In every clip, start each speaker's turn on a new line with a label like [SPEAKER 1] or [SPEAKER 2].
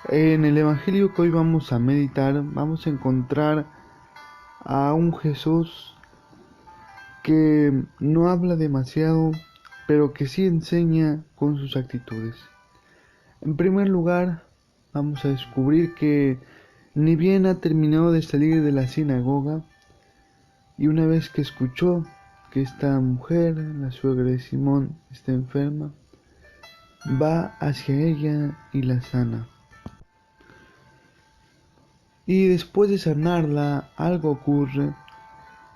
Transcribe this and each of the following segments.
[SPEAKER 1] En el Evangelio que hoy vamos a meditar, vamos a encontrar a un Jesús que no habla demasiado, pero que sí enseña con sus actitudes. En primer lugar, vamos a descubrir que ni bien ha terminado de salir de la sinagoga, y una vez que escuchó que esta mujer, la suegra de Simón, está enferma, va hacia ella y la sana. Y después de sanarla, algo ocurre,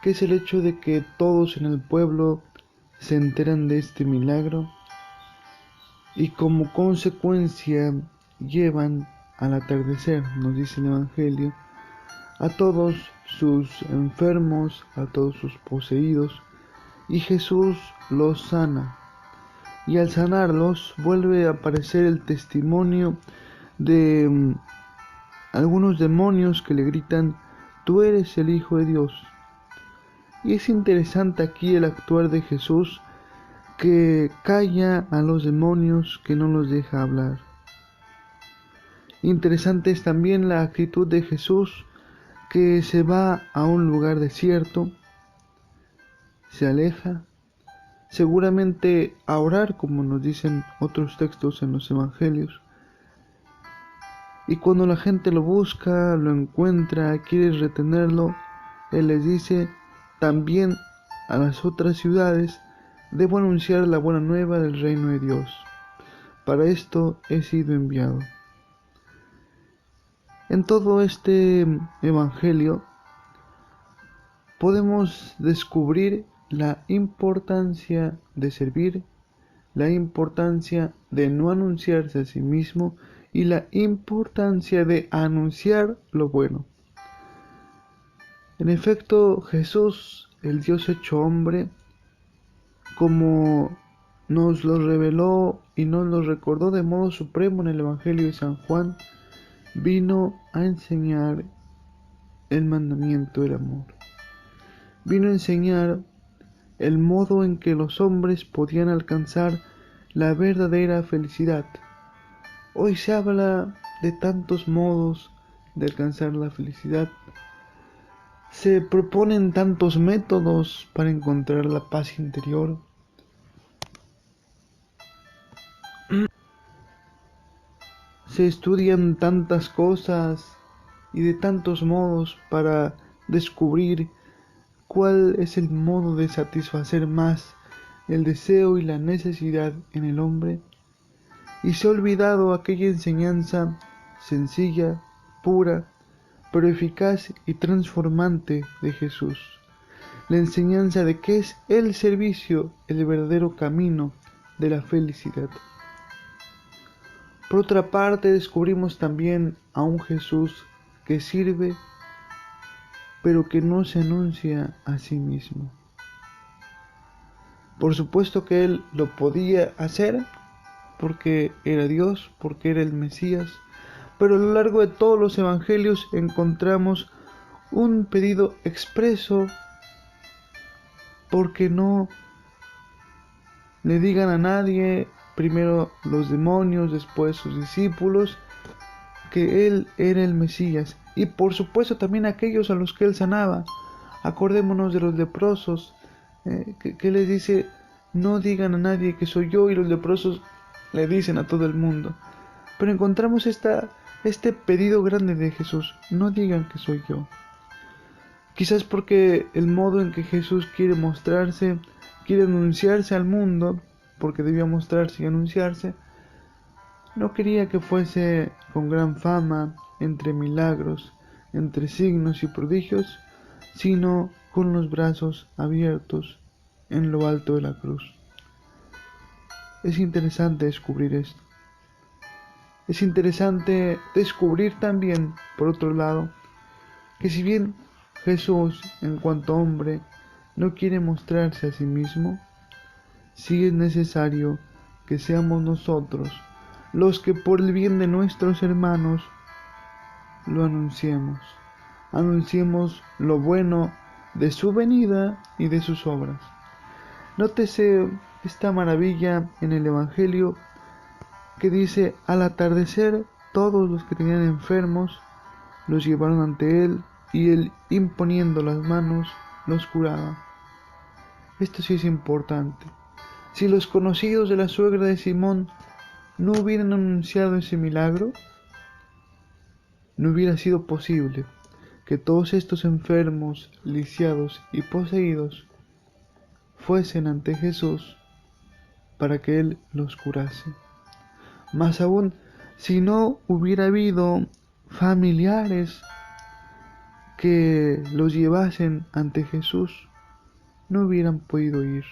[SPEAKER 1] que es el hecho de que todos en el pueblo se enteran de este milagro y como consecuencia llevan al atardecer, nos dice el Evangelio, a todos sus enfermos, a todos sus poseídos, y Jesús los sana. Y al sanarlos vuelve a aparecer el testimonio de algunos demonios que le gritan: tú eres el Hijo de Dios. Y es interesante aquí el actuar de Jesús, que calla a los demonios, que no los deja hablar. Interesante es también la actitud de Jesús, que se va a un lugar desierto, se aleja, seguramente a orar, como nos dicen otros textos en los evangelios. Y cuando la gente lo busca, lo encuentra, quiere retenerlo, Él les dice: también a las otras ciudades debo anunciar la buena nueva del reino de Dios. Para esto he sido enviado. En todo este evangelio podemos descubrir la importancia de servir, la importancia de no anunciarse a sí mismo y la importancia de anunciar lo bueno. En efecto, Jesús, el Dios hecho hombre, como nos lo reveló y nos lo recordó de modo supremo en el Evangelio de San Juan, vino a enseñar el mandamiento del amor. Vino a enseñar el modo en que los hombres podían alcanzar la verdadera felicidad. Hoy se habla de tantos modos de alcanzar la felicidad. Se proponen tantos métodos para encontrar la paz interior. Se estudian tantas cosas y de tantos modos para descubrir cuál es el modo de satisfacer más el deseo y la necesidad en el hombre. Y se ha olvidado aquella enseñanza sencilla, pura, pero eficaz y transformante de Jesús. La enseñanza de que es el servicio el verdadero camino de la felicidad. Por otra parte, descubrimos también a un Jesús que sirve, pero que no se anuncia a sí mismo. Por supuesto que Él lo podía hacer, porque era Dios, porque era el Mesías, pero a lo largo de todos los evangelios encontramos un pedido expreso porque no le digan a nadie, primero los demonios, después sus discípulos, que Él era el Mesías, y por supuesto también aquellos a los que Él sanaba. Acordémonos de los leprosos, que les dice: no digan a nadie que soy yo, y los leprosos le dicen a todo el mundo. Pero encontramos este pedido grande de Jesús: no digan que soy yo. Quizás porque el modo en que Jesús quiere mostrarse, quiere anunciarse al mundo, porque debía mostrarse y anunciarse, no quería que fuese con gran fama, entre milagros, entre signos y prodigios, sino con los brazos abiertos en lo alto de la cruz. Es interesante descubrir esto. Es interesante descubrir también, por otro lado, que si bien Jesús, en cuanto hombre, no quiere mostrarse a sí mismo, sí es necesario que seamos nosotros los que por el bien de nuestros hermanos lo anunciemos. Anunciemos lo bueno de su venida y de sus obras. Nótese esta maravilla en el Evangelio que dice: al atardecer todos los que tenían enfermos los llevaron ante él, y él, imponiendo las manos, los curaba. Esto sí es importante. Si los conocidos de la suegra de Simón no hubieran anunciado ese milagro, no hubiera sido posible que todos estos enfermos, lisiados y poseídos fuesen ante Jesús para que él los curase. Más aún, si no hubiera habido familiares que los llevasen ante Jesús, no hubieran podido ir.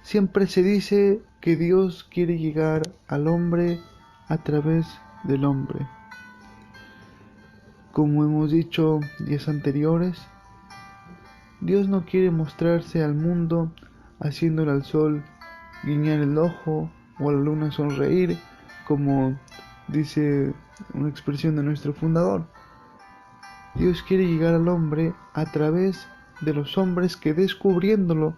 [SPEAKER 1] Siempre se dice que Dios quiere llegar al hombre a través del hombre. Como hemos dicho días anteriores, Dios no quiere mostrarse al mundo haciéndole al sol guiñar el ojo o a la luna sonreír, como dice una expresión de nuestro fundador. Dios quiere llegar al hombre a través de los hombres que, descubriéndolo,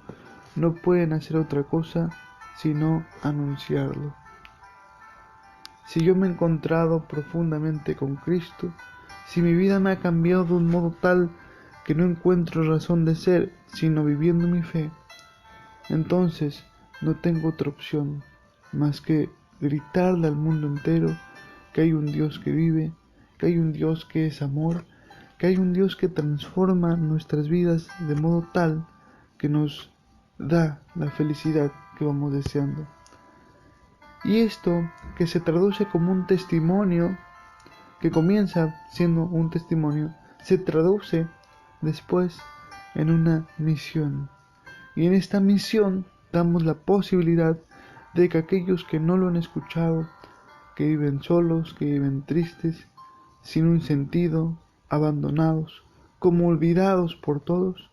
[SPEAKER 1] no pueden hacer otra cosa sino anunciarlo. Si yo me he encontrado profundamente con Cristo, si mi vida me ha cambiado de un modo tal que no encuentro razón de ser sino viviendo mi fe, entonces no tengo otra opción más que gritarle al mundo entero que hay un Dios que vive, que hay un Dios que es amor, que hay un Dios que transforma nuestras vidas de modo tal que nos da la felicidad que vamos deseando. Y esto, que se traduce como un testimonio, que comienza siendo un testimonio, se traduce después en una misión. Y en esta misión damos la posibilidad de que aquellos que no lo han escuchado, que viven solos, que viven tristes, sin un sentido, abandonados, como olvidados por todos,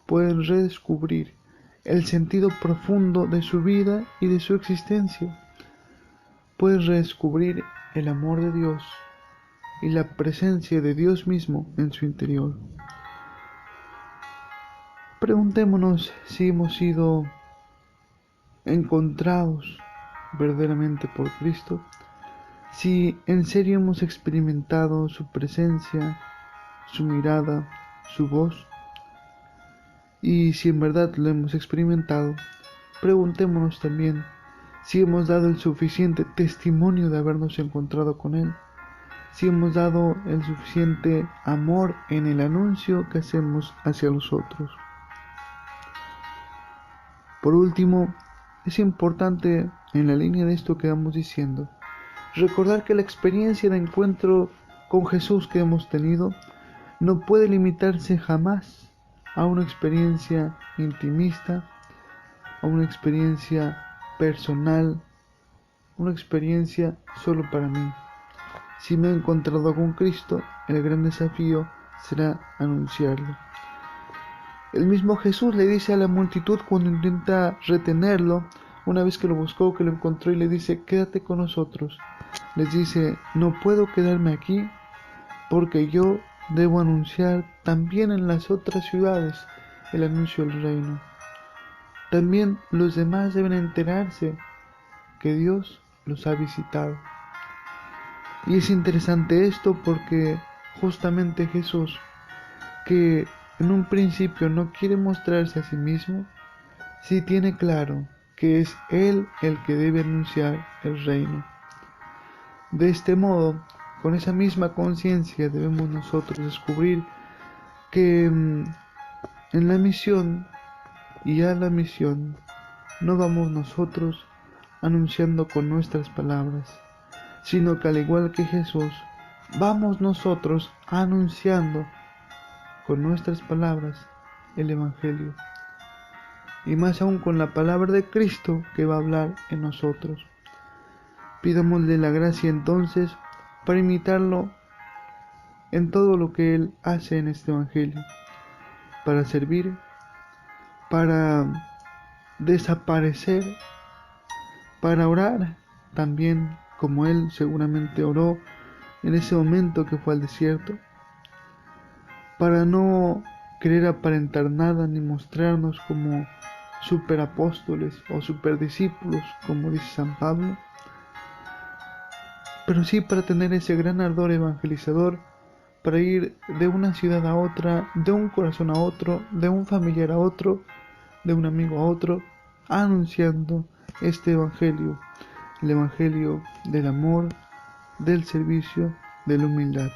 [SPEAKER 1] pueden redescubrir el sentido profundo de su vida y de su existencia. Pueden redescubrir el amor de Dios y la presencia de Dios mismo en su interior. Preguntémonos si hemos sido encontrados verdaderamente por Cristo, si en serio hemos experimentado su presencia, su mirada, su voz, y si en verdad lo hemos experimentado, preguntémonos también si hemos dado el suficiente testimonio de habernos encontrado con Él, si hemos dado el suficiente amor en el anuncio que hacemos hacia los otros. Por último, es importante, en la línea de esto que vamos diciendo, recordar que la experiencia de encuentro con Jesús que hemos tenido no puede limitarse jamás a una experiencia intimista, a una experiencia personal, una experiencia solo para mí. Si me he encontrado con Cristo, el gran desafío será anunciarlo. El mismo Jesús le dice a la multitud cuando intenta retenerlo, una vez que lo buscó, que lo encontró, y le dice: quédate con nosotros. Les dice: no puedo quedarme aquí porque yo debo anunciar también en las otras ciudades el anuncio del reino. También los demás deben enterarse que Dios los ha visitado. Y es interesante esto porque justamente Jesús, que en un principio no quiere mostrarse a sí mismo, sí tiene claro que es Él el que debe anunciar el reino. De este modo, con esa misma conciencia debemos nosotros descubrir que en la misión y a la misión no vamos nosotros anunciando con nuestras palabras, sino que al igual que Jesús, vamos nosotros anunciando con nuestras palabras el Evangelio, y más aún con la palabra de Cristo que va a hablar en nosotros. Pidámosle la gracia entonces para imitarlo en todo lo que Él hace en este Evangelio, para servir, para desaparecer, para orar también como Él seguramente oró en ese momento que fue al desierto, para no querer aparentar nada ni mostrarnos como superapóstoles o superdiscípulos, como dice San Pablo. pero sí para tener ese gran ardor evangelizador, para ir de una ciudad a otra, de un corazón a otro, de un familiar a otro, de un amigo a otro, anunciando este evangelio, el evangelio del amor, del servicio, de la humildad.